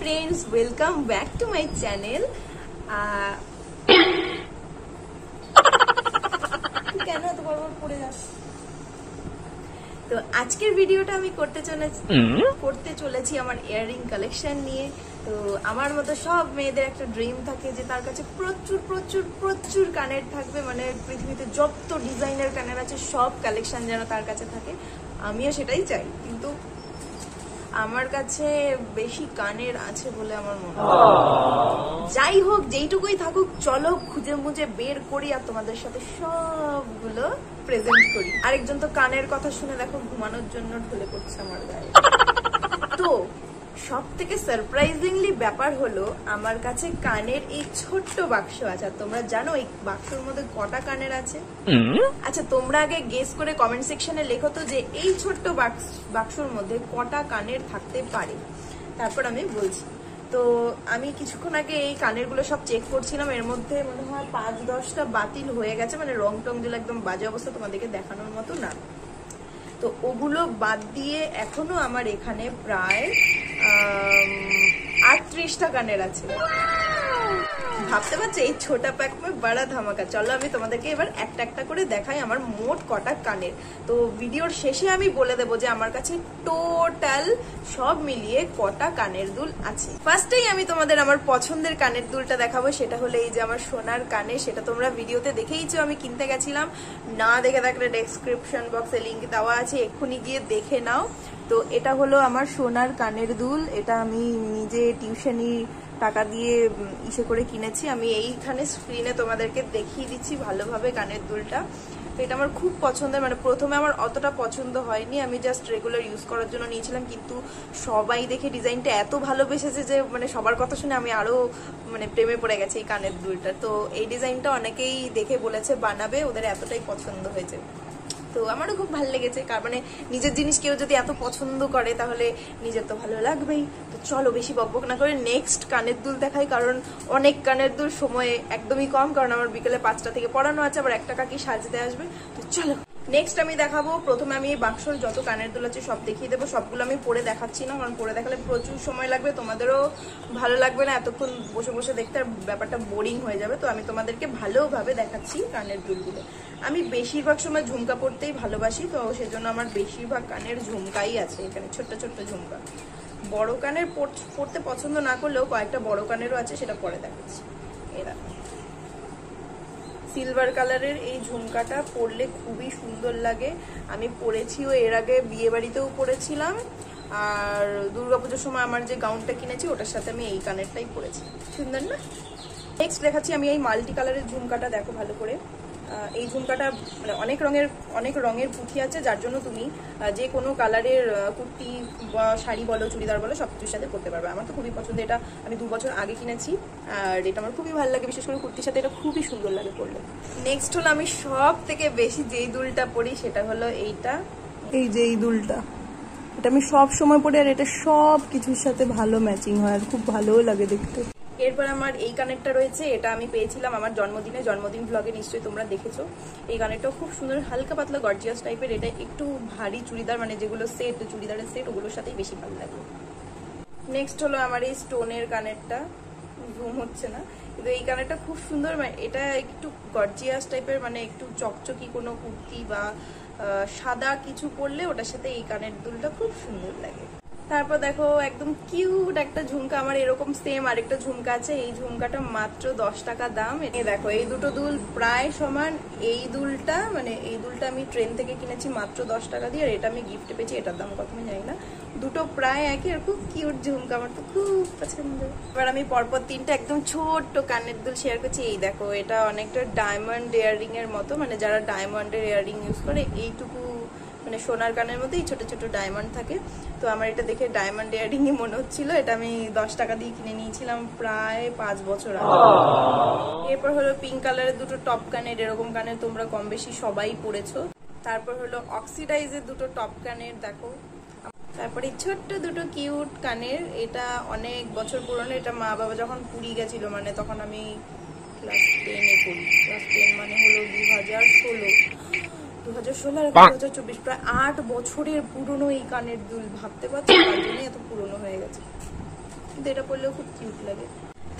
friends, welcome back to my channel. কেন এত বড় পড়ে যাস? তো আজকের ভিডিওটা আমি করতে চলেছি আমার ইয়াররিং কালেকশন নিয়ে। তো আমার মতো সব মেয়েদের একটা ড্রিম থাকে যে তার কাছে প্রচুর প্রচুর প্রচুর কানের থাকবে, মানে পৃথিবীতে যত ডিজাইনার কানের আছে সব কালেকশন যেন তার কাছে থাকে। আমিও সেটাই চাই, কিন্তু আমার কাছে বেশি কানের আছে বলে আমার মনে হয়। যাই হোক, যেইটুকুই থাকুক, চলো খুঁজে মুজে বের করি আর তোমাদের সাথে সবগুলো প্রেজেন্ট করি। আরেকজন তো কানের কথা শুনে দেখো ঘুমানোর জন্য ঢলে পড়ছে আমার গায়ে। তো সব থেকে সারপ্রাইজিংলি ব্যাপার হলো আমার কাছে কানের এই ছোট্ট বাক্স আছে। আর তোমরা জানো এই বাক্সের মধ্যে কটা কানের আছে? আচ্ছা, তোমরা আগে গেস করে কমেন্ট সেকশনে লেখো তো যে এই ছোট্ট বাক্সর মধ্যে কটা কানের থাকতে পারে, তারপর আমি বলছি। তো আমি কিছুক্ষণ আগে এই কানের গুলো সব চেক করছিলাম, এর মধ্যে মনে হয় 5-10টা বাতিল হয়ে গেছে, মানে রং টং দিলে একদম বাজে অবস্থা, তোমাদেরকে দেখানোর মতো না। তো ওগুলো বাদ দিয়ে এখনো আমার এখানে প্রায় 38টা কানের আছে। ভাবতে পারছো এই ছোটা প্যাক মে বড়া ধামাকা। চলো আমি তোমাদেরকে এবার একটা একটা করে দেখাই আমার মোট কটা কানের। তো ভিডিওর শেষে আমি বলে দেবো যে আমার কাছে টোটাল সব মিলিয়ে কটা কানের দুল আছে। ফার্স্টেই আমি তোমাদের আমার পছন্দের কানের দুলটা দেখাবো, সেটা হলো এই যে আমার সোনার কানে। সেটা তোমরা ভিডিওতে দেখেইছো, আমি কিনতে গেছিলাম। না দেখে থাকলে ডেসক্রিপশন বক্সে লিঙ্ক দেওয়া আছে, এক্ষুনি গিয়ে দেখে নাও। তো এটা হলো আমার সোনার কানের দুল। এটা আমি নিজে টিউশনি টাকা দিয়ে ইসে করে কিনেছি। আমি এইখানে স্ক্রিনে তোমাদেরকে দেখিয়ে দিচ্ছি ভালোভাবে কানের দুলটা। তো এটা আমার খুব পছন্দের, মানে প্রথমে আমার অতটা পছন্দ হয়নি, আমি জাস্ট রেগুলার ইউজ করার জন্য নিয়েছিলাম, কিন্তু সবাই দেখে ডিজাইনটা এত ভালোবেসেছে যে মানে সবার কথা শুনে আমি আরো মানে প্রেমে পড়ে গেছি এই কানের দুলটা। তো এই ডিজাইনটা অনেকেই দেখে বলেছে বানাবে, ওদের এতটাই পছন্দ হয়েছে। তো আমারও খুব ভালো লেগেছে, কারণ মানে নিজের জিনিস কেউ যদি এত পছন্দ করে তাহলে নিজের তো ভালো লাগবেই। তো চলো বেশি বকবক না করে নেক্সট কানের দুল দেখাই, কারণ অনেক কানের দুল সময় একদমই কম, কারণ আমার বিকেলে 5টা থেকে পড়ানো আছে, আবার একটা কাকি সাজতে আসবে। তো চলো নেক্সট আমি দেখাবো। প্রথমে আমি এই বাক্সর যত কানের দুল আছে সব দেখিয়ে দেবো। সবগুলো আমি পরে দেখাচ্ছি না, কারণ পরে দেখালে প্রচুর সময় লাগবে, তোমাদেরও ভালো লাগবে না এতক্ষণ বসে বসে দেখতে, আর ব্যাপারটা বোরিং হয়ে যাবে। তো আমি তোমাদেরকে ভালোভাবে দেখাচ্ছি কানের দুলগুলো। আমি বেশিরভাগ সময় ঝুমকা পরতেই ভালোবাসি, তো সেজন্য আমার বেশিরভাগ কানের ঝুমকাই আছে এখানে, ছোট্ট ছোট্ট ঝুমকা। বড় কানের পরতে পছন্দ না করলেও কয়েকটা বড় কানেরও আছে, সেটা পরে দেখাচ্ছি। এরা সিলভার কালারের এই ঝুমকাটা পরলে খুবই সুন্দর লাগে। আমি পরেছিও এর আগে, বিয়ে বাড়িতেও পরেছিলাম, আর দুর্গাপুজোর সময় আমার যে গাউনটা কিনেছি ওটার সাথে আমি এই কানেরটাই পরেছি। সুন্দর না? নেক্সট দেখাচ্ছি আমি এই মাল্টি কালারের ঝুমকাটা। দেখো ভালো করে, এই ঝুমকাটা মানে অনেক রঙের পুঁথি আছে, যার জন্য তুমি যে কোনো কালারের কুর্তি বা শাড়ি বলো, চুড়িদার বলো, সব কিছুর সাথে পরতে পারবে। আমার তো খুবই পছন্দ, এটা আমি 2 বছর আগে কিনেছি, আর এটা আমার খুবই ভালো লাগে, বিশেষ করে কুর্তির সাথে এটা খুবই সুন্দর লাগে পরলে। নেক্সট হলো আমি সব থেকে বেশি যেই দুলটা পরি সেটা হলো এইটা, এই যে এই দুলটা। এটা আমি সব সময় পরি, আর এটা সব কিছুর সাথে ভালো ম্যাচিং হয়, আর খুব ভালোও লাগে দেখতে। এরপর আমার এই কানেরটা রয়েছে, এটা আমি পেয়েছিলাম আমার জন্মদিন ব্লগে, নিশ্চয়ই তোমরা দেখেছো। এই কানেরটাও খুব সুন্দর, হালকা পাতলা গর্জিয়াস টাইপের। এটা একটু ভারী চুড়িদার, মানে যেগুলো সেট, চুড়িদারের সেট, ওগুলোর সাথেই বেশি ভালো লাগে। নেক্সট হলো আমার এই স্টোনের কানেরটা, জুম হচ্ছে না, কিন্তু এই কানেরটা খুব সুন্দর। মানে এটা একটু গর্জিয়াস টাইপের, মানে একটু চকচকি কোনো কুর্তি বা সাদা কিছু পরলে ওটার সাথে এই কানের দুলটা খুব সুন্দর লাগে। তারপর দেখো একদম কিউট একটা ঝুমকা, আমার এরকম সেম আরেকটা ঝুমকা আছে। এই ঝুমকাটা মাত্র 10 টাকা দাম। দেখো এই দুটো দুল প্রায় সমান। এই দুলটা আমি ট্রেন থেকে কিনেছি মাত্র 10 টাকা দিয়ে, আর এটা আমি গিফটে পেয়েছি, এটার দাম কত আমি জানি না। দুটো প্রায় একই, আর খুব কিউট ঝুমকা, আমার তো খুব পছন্দ। এবার আমি পরপর 3টা একদম ছোট্ট কানের দুল শেয়ার করছি। এই দেখো, এটা অনেকটা ডায়মন্ড ইয়াররিং এর মতো, মানে যারা ডায়মন্ডের ইয়াররিং ইউজ করে এইটুকু, মানে সোনার কানের মধ্যেই ছোট ছোট ডায়মন্ড থাকে। তো আমার এটা দেখে ডায়মন্ড ইয়াররিংই মনে হচ্ছিল। এটা আমি 10 টাকা দিয়ে কিনে নিয়েছিলাম প্রায় 5 বছর আগে। এরপর হলো পিঙ্ক কালারের দুটো টপ কানের, এরকম কানের তোমরা কম বেশি সবাই পরেছো। তারপর হলো অক্সিডাইজের দুটো টপ কানের, দেখো। তারপরে ছোট্ট দুটো কিউট কানের, এটা অনেক বছর পুরনো। এটা মা বাবা যখন পুরী গেছিল, মানে তখন আমি ক্লাস 10-এ পড়ি। ক্লাস 10 মানে হলো 2016 আর 2024, প্রায় 8 বছরের পুরনো এই কানের দুল। ভাবতে পারছো তার জন্য এত পুরনো হয়ে গেছে। কিন্তু এটা পরলেও খুব কিউট লাগে।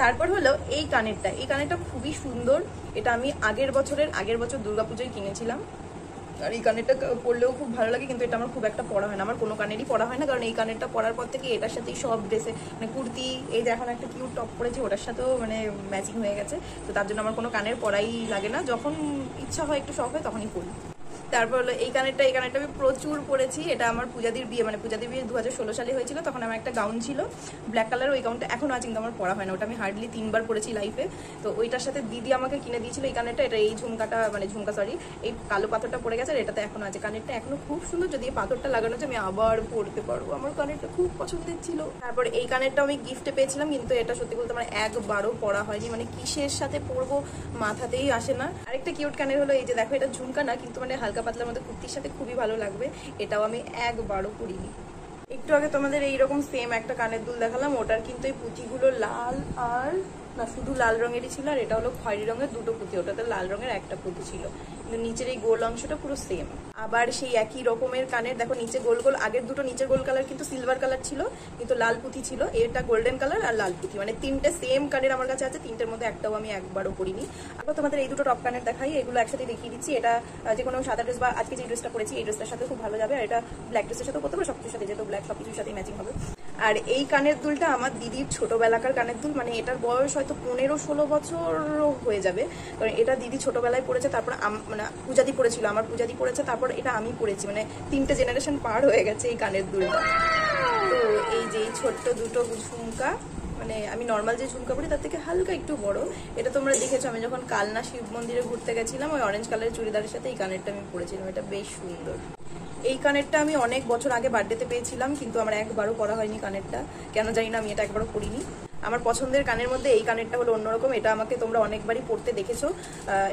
তারপর হলো এই কানেরটা খুবই সুন্দর। এটা আমি আগের বছর দুর্গাপুজোয় কিনেছিলাম। আর এই কানেরটা পরলেও খুব ভালো লাগে, কিন্তু এটা আমার খুব একটা পরা হয় না, আমার কোনো কানেরই পরা হয় না, কারণ এই কানেরটা পরার পর থেকে এটার সাথেই সব ড্রেসে মানে কুর্তি, এই যে এখন একটা কিউট টপ পরেছি ওটার সাথেও মানে ম্যাচিং হয়ে গেছে। তো তার জন্য আমার কোনো কানের পরাই লাগে না, যখন ইচ্ছা হয় একটু শখ হয় তখনই পরি। তারপর হলো এই কানেরটা আমি প্রচুর পরেছি। এটা আমার পূজাদির বিয়ে 2016 সালে হয়েছিল, তখন আমার একটা গাউন ছিল ব্ল্যাক কালার, ওই গাউনটা এখনো আছে কিন্তু আমার পরা হয় না, ওটা আমি হার্ডলি 3 বার পরেছি লাইফে। তো ওইটার সাথে দিদি আমাকে কিনে দিয়েছিল এই কানেরটা। এটা এই এই কালো পাথরটা পড়ে গেছে, আর এটাতে এখনো আছে। কানেরটা এখনো খুব সুন্দর, যদি এই পাথরটা লাগানো আছে আমি আবার পরতে পারবো। আমার কানেরটা খুব পছন্দের ছিল। তারপর এই কানেরটা আমি গিফটে পেয়েছিলাম, কিন্তু এটা সত্যি বলতে আমার একবারও পরা হয়নি, মানে কিসের সাথে পরবো মাথাতেই আসে না। আরেকটা কিউট কানের হলো এই যে দেখো, এটা ঝুমকা না, কিন্তু মানে হালকা পাতলার মধ্যে কুর্তির সাথে খুবই ভালো লাগবে। এটাও আমি একবারও পরিনি। একটু আগে তোমাদের এইরকম সেম একটা কানের দুল দেখালাম, ওটার কিন্তু এই পুঁতিগুলো লাল আর না শুধু লাল রঙেরই ছিল, আর এটা হলো খয়েরি রঙের দুটো পুঁতি, ওটাতে লাল রঙের একটা পুঁতি ছিল, কিন্তু নিচের এই গোল অংশটা পুরো সেম। আবার সেই একই রকমের কানের দেখো নিচে গোল গোল, আগের দুটো নিচের গোল কালার কিন্তু সিলভার কালার ছিল, কিন্তু লাল পুঁতি ছিল, এটা গোল্ডেন কালার আর লাল পুঁতি, মানে তিনটে সেম কানের আমার কাছে আছে। তিনটের মধ্যে একটাও আমি একবারও পরিনি। আবার তোমাদের এই দুটো টপ কানের দেখাই, এগুলো একসাথে দেখিয়ে দিচ্ছি। এটা যে কোনো সাদা ড্রেস বা আজকে যে ড্রেসটা পরেছি এই ড্রেসটার সাথে খুব ভালো যাবে, আর এটা ব্ল্যাক ড্রেসের সাথে করতে পারো, সবকিছুর সাথে, যেহেতু ব্ল্যাক সবকিছুর সাথে ম্যাচিং হবে। আর এই কানের দুলটা আমার দিদির ছোটবেলাকার কানের দুল, মানে এটার বয়স হয়তো 15-16 বছর হয়ে যাবে, কারণ এটা দিদি ছোটবেলায় পড়েছে, তারপর মানে পূজাদি পড়েছিল, আমার পূজাদি পড়েছে, তারপর এটা আমি পড়েছি, মানে 3টে জেনারেশন পার হয়ে গেছে এই কানের দুলটা। তো এই যে এই ছোট্ট দুটো ঝুমকা, মানে আমি নর্মাল যে ঝুমকা পরি তার থেকে হালকা একটু বড়। এটা তোমরা দেখেছো আমি যখন কালনা শিব মন্দিরে ঘুরতে গেছিলাম, ওই অরেঞ্জ কালারের চুড়িদারের সাথে এই কানেরটা আমি পরেছিলাম, এটা বেশ সুন্দর। এই কানেরটা আমি অনেক বছর আগে বার্থডেতে পেয়েছিলাম, কিন্তু আমার একবারও পরা হয়নি কানেরটা, কেন জানি না, আমি এটা একবারও পরিনি। আমার পছন্দের কানের মধ্যে এই কানেরটা হলো অন্যরকম, এটা আমাকে তোমরা অনেকবারই পরতে দেখেছো।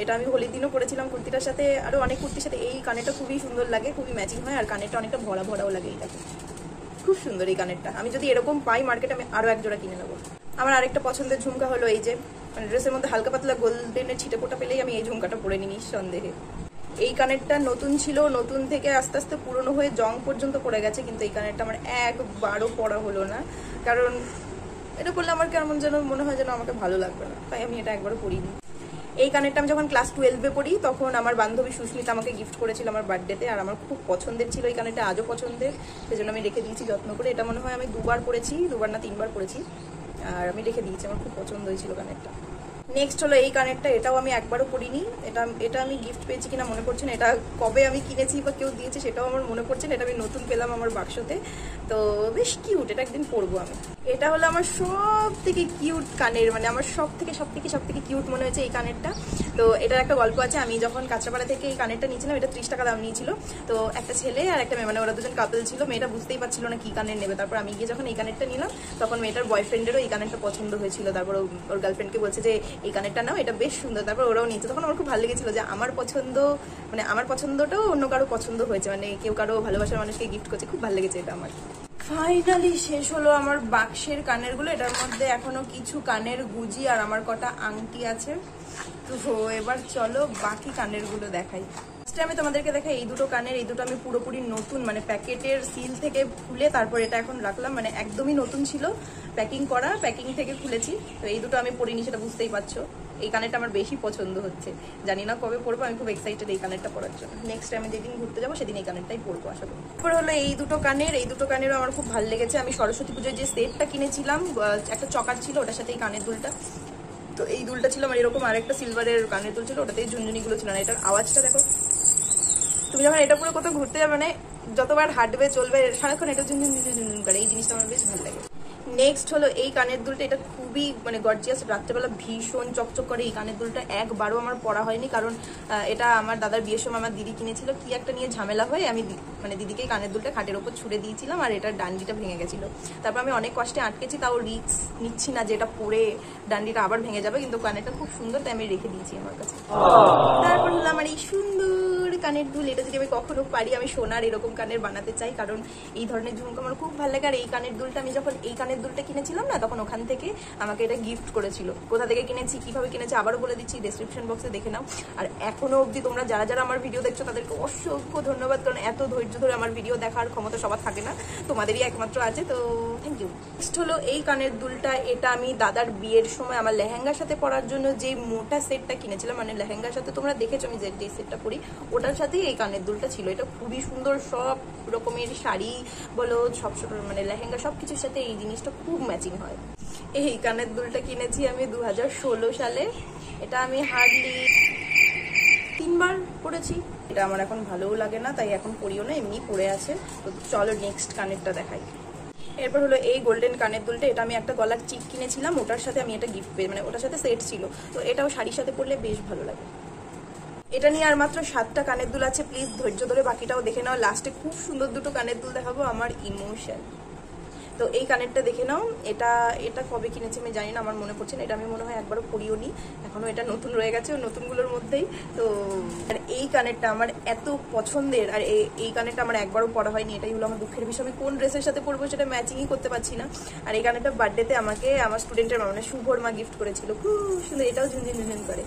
এটা আমি হোলির দিনও পরেছিলাম কুর্তিটার সাথে, আরও অনেক কুর্তির সাথে এই কানেরটা খুবই সুন্দর লাগে, খুবই ম্যাচিং হয়, আর কানেরটা অনেকটা ভরা ভরাও লাগে। এইটাকে খুব সুন্দর এই কানেরটা, আমি যদি এরকম পাই মার্কেটে আমি আরও এক জোড়া কিনে নেবো। আমার আরেকটা পছন্দের ঝুমকা হলো এই যে, মানে ড্রেসের মধ্যে হালকা পাতলা গোল্ডেনের ছিটে ফোটা পেলেই আমি এই ঝুমকাটা পরে নিই নিঃসন্দেহে। এই কানেরটা নতুন ছিল, নতুন থেকে আস্তে আস্তে পুরনো হয়ে জং পর্যন্ত পড়ে গেছে, কিন্তু এই কানেরটা আমার একবারও পরা হলো না, কারণ এটা পরলে আমার কেমন যেন মনে হয় যেন আমাকে ভালো লাগবে না, তাই আমি এটা একবারও পরিনি। এই কানেরটা আমি যখন ক্লাস 12-এ পড়ি, তখন আমার বান্ধবী সুস্মিতা আমাকে গিফট করেছিল আমার বার্থডেতে, আর আমার খুব পছন্দের ছিল এই কানেরটা, আজও পছন্দের, সেজন্য আমি রেখে দিয়েছি যত্ন করে। এটা মনে হয় আমি 2বার পরেছি, 2বার না 3বার পরেছি, আর আমি রেখে দিয়েছি, আমার খুব পছন্দ হয়েছিল কানেরটা। নেক্সট হলো এই কানেরটা, এটাও আমি একবারও পরিনি। এটা আমি গিফট পেয়েছি কিনা মনে পড়ছে না, এটা কবে আমি কিনেছি বা কেউ দিয়েছে সেটাও আমার মনে পড়ছে না, এটা আমি নতুন পেলাম আমার বাক্সতে, তো বেশ কিউট, এটা একদিন পরবো আমি। এটা হলো আমার সব থেকে কিউট কানের, মানে আমার সব থেকে কিউট মনে হয়েছে এই কানেরটা। তো এটার একটা গল্প আছে, আমি যখন কাঁচরাপাড়া থেকে এই কানেরটা নিয়েছিলাম, এটা 30 টাকা দাম নিয়েছিল। তো একটা ছেলে আর একটা মেয়ে, মানে ওরা দুজন কাপল ছিল, মেয়েটা বুঝতেই পারছিল না কি কানের নেবে, তারপর আমি গিয়ে যখন এই কানেরটা নিলাম, তখন মেয়েটার বয়ফ্রেন্ডেরও এই কানেরটা পছন্দ হয়েছিল, তারপর ওর গার্লফ্রেন্ডকে বলছে যে এই কানেরটা নাও, এটা বেশ সুন্দর, তারপর ওরাও নিয়েছে। তখন আমার খুব ভালো লেগেছিল যে আমার পছন্দ, মানে আমার পছন্দটাও অন্য কারো পছন্দ হয়েছে, মানে কেউ কারো ভালোবাসার মানুষকে গিফট করছে, খুব ভালো লেগেছে এটা আমার। ফাইনালি শেষ হলো আমার বাক্সের কানেরগুলো, এটার মধ্যে এখনো কিছু কানের গুজি আর আমার কটা আংটি আছে। তো এবার চলো বাকি কানেরগুলো দেখাই। আমি তোমাদেরকে দেখাই এই দুটো কানের, এই দুটো আমি পুরোপুরি নতুন, মানে প্যাকেটের সিল থেকে খুলে তারপর এটা এখন রাখলাম, মানে একদমই নতুন ছিল, প্যাকিং করা, প্যাকিং থেকে খুলেছি। তো এই দুটো আমি পরিনি, সেটা বুঝতেই পারছো। এই কানেরটা আমার বেশি পছন্দ হচ্ছে, জানি না কবে পরবো, আমি খুব এক্সাইটেড এই কানেরটা পরার জন্য। নেক্সট আমি যেদিন ঘুরতে যাবো সেদিন এই কানেরটাই পরবো আশা করি। তারপর হলো এই দুটো কানেরও আমার খুব ভালো লেগেছে। আমি সরস্বতী পুজোর যে সেটটা কিনেছিলাম, একটা চকার ছিল, ওটার সাথে এই কানের দুলটা, তো এই দুলটা ছিল আমার এরকম, আরেকটা সিলভারের কানের দুল ছিল, ওটাতেই ঝুনঝুনিগুলো ছিল না। এটার আওয়াজটা দেখো, তুমি যখন এটা পুরো কোথাও ঘুরতে যাবে, মানে যতবার হাঁটবে চলবে সারাক্ষণ এটা ঝুনঝুন ঝুনঝুন করে, এই জিনিসটা আমার বেশ ভালো লাগে। নেক্সট হলো এই কানের দুলটা, এটা খুবই মানে গর্জিয়াস, রাত্রেবেলা ভীষণ চকচক করে। এই কানের দুলটা একবারও আমার পরা হয়নি, কারণ এটা আমার দাদার বিয়ের সময় আমার দিদি কিনেছিল, কি একটা নিয়ে ঝামেলা হয়ে আমি মানে দিদিকে কানের দুলটা খাটের ওপর ছুড়ে দিয়েছিলাম, আর এটার ডান্ডিটা ভেঙে গেছিলো। তারপর আমি অনেক কষ্টে আটকেছি, তাও রিস্ক নিচ্ছি না যে এটা পরে ডান্ডিটা আবার ভেঙে যাবে, কিন্তু কানেরটা খুব সুন্দর, তাই আমি রেখে দিয়েছি আমার কাছে। তারপর হলো আমার এই সুন্দর কানের দুল, এটা যদি আমি কখনো পারি আমি সোনার এরকম কানের বানাতে চাই, কারণ এই ধরনের ঝুমকা আমার খুব ভালো লাগে। আর এই কানের দুলটা আমি যখন এই কানের দুলটা কিনেছিলাম না, তখন ওখান থেকে আমাকে এটা গিফট করেছিল। কোথা থেকে কিনেছি, কিভাবে কিনেছি আবারও বলে দিচ্ছি, ডেসক্রিপশন বক্সে দেখে নাও। আর এখনো অবধি তোমরা যারা যারা আমার ভিডিও দেখছো তাদেরকে অসংখ্য ধন্যবাদ, কারণ এত ধৈর্য ধরে আমার ভিডিও দেখার ক্ষমতা সবার থাকে না, তোমাদেরই একমাত্র আছে, তো থ্যাংক ইউ। নেক্সট হলো এই কানের দুলটা, এটা আমি দাদার বিয়ের সময় আমার লেহেঙ্গার সাথে পরার জন্য যে মোটা সেটটা কিনেছিলাম, মানে লেহেঙ্গার সাথে তোমরা দেখেছো আমি যে সেটটা পরি, ওটার সাথেই এই কানের দুলটা ছিল। এটা খুবই সুন্দর, সব রকমের শাড়ি বলো, সব মানে লেহেঙ্গা সব কিছুর সাথে এই জিনিসটা খুব ম্যাচিং হয়। এই কানের দুলটা কিনেছি আমি 2016 সালে। এটা আমি হার্ডলি 3 বার পরেছি। এটা আমার এখন ভালোও লাগে না, তাই এখন পরিও না, এমনি পরে আছে। তো চলো নেক্সট কানেরটা দেখাই। এরপর হলো এই গোল্ডেন কানের দুলটা, এটা আমি একটা গলার চিক কিনেছিলাম, ওটার সাথে আমি এটা গিফট পেয়ে, মানে ওটার সাথে সেট ছিল, তো এটাও শাড়ির সাথে পরলে বেশ ভালো লাগে। এটা নিয়ে আর মাত্র 7টা কানের দুল আছে, প্লিজ ধৈর্য ধরে বাকিটাও দেখে নাও। লাস্টে খুব সুন্দর দুটো কানের দুল দেখাবো, আমার ইমোশন। তো এই কানেরটা দেখে নাও, এটা এটা কবে কিনেছি আমি জানি না, আমার মনে পড়ছে না। এটা আমি মনে হয় একবারও পরিও নি, এখনো এটা নতুন রয়ে গেছে, নতুনগুলোর মধ্যেই। তো আর এই কানেরটা আমার এত পছন্দের, আর এই কানেরটা আমার একবারও পরা হয়নি, এটাই হলো আমার দুঃখের বিষয়। আমি কোন ড্রেসের সাথে পরবো সেটা ম্যাচিংই করতে পারছি না। আর এই কানেরটা বার্থডেতে আমাকে আমার স্টুডেন্টের মানে শুভর মা গিফট করেছিল, খুব সুন্দর, এটাও ঝুনঝুন ঝুনঝুন করে।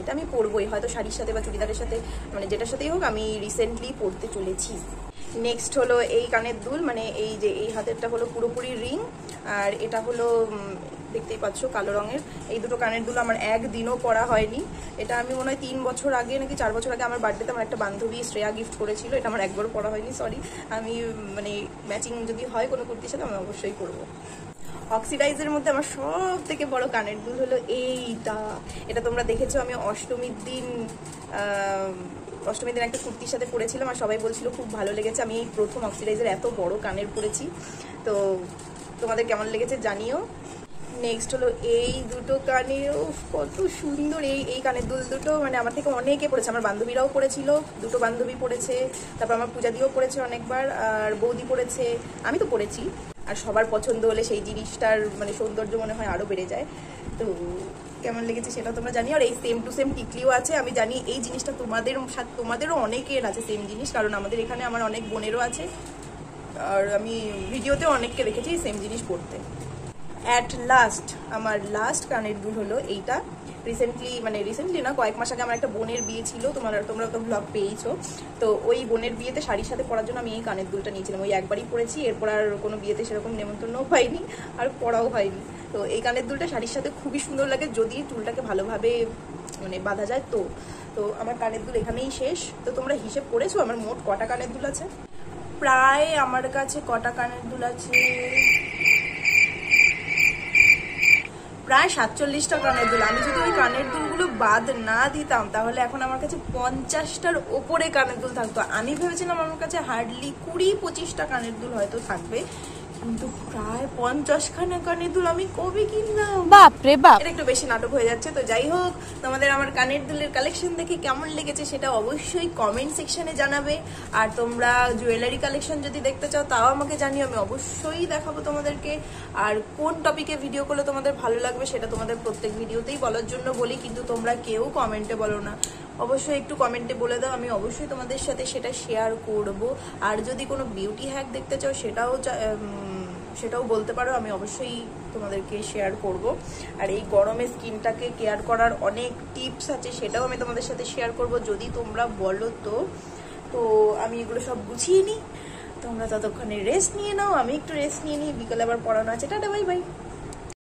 এটা আমি পরবোই, হয়তো শাড়ির সাথে বা চুড়িদারের সাথে, মানে যেটার সাথেই হোক, আমি রিসেন্টলি পরতে চলেছি। নেক্সট হলো এই কানের দুল, মানে এই যে এই হাতেরটা হলো পুরোপুরি রিং, আর এটা হলো দেখতেই পাচ্ছ কালো রঙের। এই দুটো কানের দুল আমার একদিনও পরা হয়নি। এটা আমি মনে হয় 3 বছর আগে নাকি 4 বছর আগে আমার বার্থডেতে আমার একটা বান্ধবী শ্রেয়া গিফট করেছিল, এটা আমার একবারও পরা হয়নি, সরি। আমি মানে ম্যাচিং যদি হয় কোনো কুর্তির সাথে আমি অবশ্যই করবো। অক্সিডাইজের মধ্যে আমার সব থেকে বড় কানের দুল হলো এইটা। এটা তোমরা দেখেছো আমি অষ্টমীর দিন একটা কুর্তির সাথে পরেছিলাম, আর সবাই বলছিল খুব ভালো লেগেছে। আমি এই প্রথম অক্সিডাইজের এত বড় কানের পরেছি, তো তোমাদের কেমন লেগেছে জানিও। নেক্সট হলো এই দুটো কানেরও কত সুন্দর, এই কানের দুল দুটো মানে আমার থেকে অনেকে পড়েছে, আমার বান্ধবীরাও পড়েছিল, দুটো বান্ধবী পড়েছে, তারপর আমার পূজাদিও পড়েছে অনেকবার, আর বৌদি পড়েছে, আমি তো পড়েছি। আর সবার পছন্দ হলে সেই জিনিসটার মানে সৌন্দর্য মনে হয় আরো বেড়ে যায়। তো কেমন লেগেছে সেটা তোমরা জানি। আর এই সেম টু সেম টিকলিও আছে, আমি জানি এই জিনিসটা তোমাদেরও অনেকের আছে সেম জিনিস, কারণ আমাদের এখানে আমার অনেক বোনেরও আছে, আর আমি ভিডিওতেও অনেককে দেখেছি সেম জিনিস পড়তে। অ্যাট লাস্ট আমার লাস্ট কানের দুল হলো এইটা। রিসেন্টলি না, কয়েক মাস আগে আমার একটা বোনের বিয়ে ছিল, তোমরা তো ব্লগ পেয়েছো। তো ওই বোনের বিয়েতে শাড়ির সাথে পরার জন্য আমি এই কানের দুলটা নিয়েছিলাম, ওই একবারই পরেছি, এরপর আর কোনো বিয়েতে সেরকম নেমন্তন্নও পাইনি আর পরাও হয়নি। তো এই কানের দুলটা শাড়ির সাথে খুবই সুন্দর লাগে, যদি চুলটাকে ভালোভাবে মানে বাঁধা যায়। তো আমার কানের দুল এখানেই শেষ। তো তোমরা হিসেব করেছো আমার মোট কটা কানের দুল আছে? প্রায় আমার কাছে কটা কানের দুল আছে, প্রায় 47টা কানের দুল। আমি যদি ওই কানের দুলগুলো বাদ না দিতাম তাহলে এখন আমার কাছে 50টার ওপরে কানের দুল থাকতো। আমি ভেবেছিলাম আমার কাছে হার্ডলি 20-25টা কানের দুল হয়তো থাকবে, কিন্তু প্রায় 50খানা কানের দুল আমি কবে কিনলাম, বাপ রে বাপ। এটা একটু বেশি নাটক হয়ে যাচ্ছে। তো যাই হোক, তোমাদের আমার কানের দুলের কালেকশন দেখে কেমন লেগেছে সেটা অবশ্যই কমেন্ট সেকশনে জানাবে। আর তোমরা জুয়েলারি কালেকশন যদি দেখতে চাও তাও আমাকে জানিও, আমি অবশ্যই দেখাবো তোমাদেরকে। আর কোন টপিকে ভিডিও করলে তোমাদের ভালো লাগবে সেটা তোমাদের প্রত্যেক ভিডিওতেই বলার জন্য বলি, কিন্তু তোমরা কেউ কমেন্টে বলো না। অবশ্যই একটু কমেন্টে বলে দাও, আমি অবশ্যই তোমাদের সাথে সেটা শেয়ার করব। আর যদি কোনো বিউটি হ্যাক দেখতে চাও সেটাও বলতে পারো, আমি অবশ্যই তোমাদেরকে শেয়ার করব। আর এই গরমে স্কিনটাকে কেয়ার করার অনেক টিপস আছে, সেটাও আমি তোমাদের সাথে শেয়ার করব যদি তোমরা বলো। তো আমি এগুলো সব গুছিয়ে নিই, তোমরা ততক্ষণে রেস্ট নিয়ে নাও, আমি একটু রেস্ট নিয়ে নিই, বিকালে আবার পড়ানো আছে। Tata, bye bye.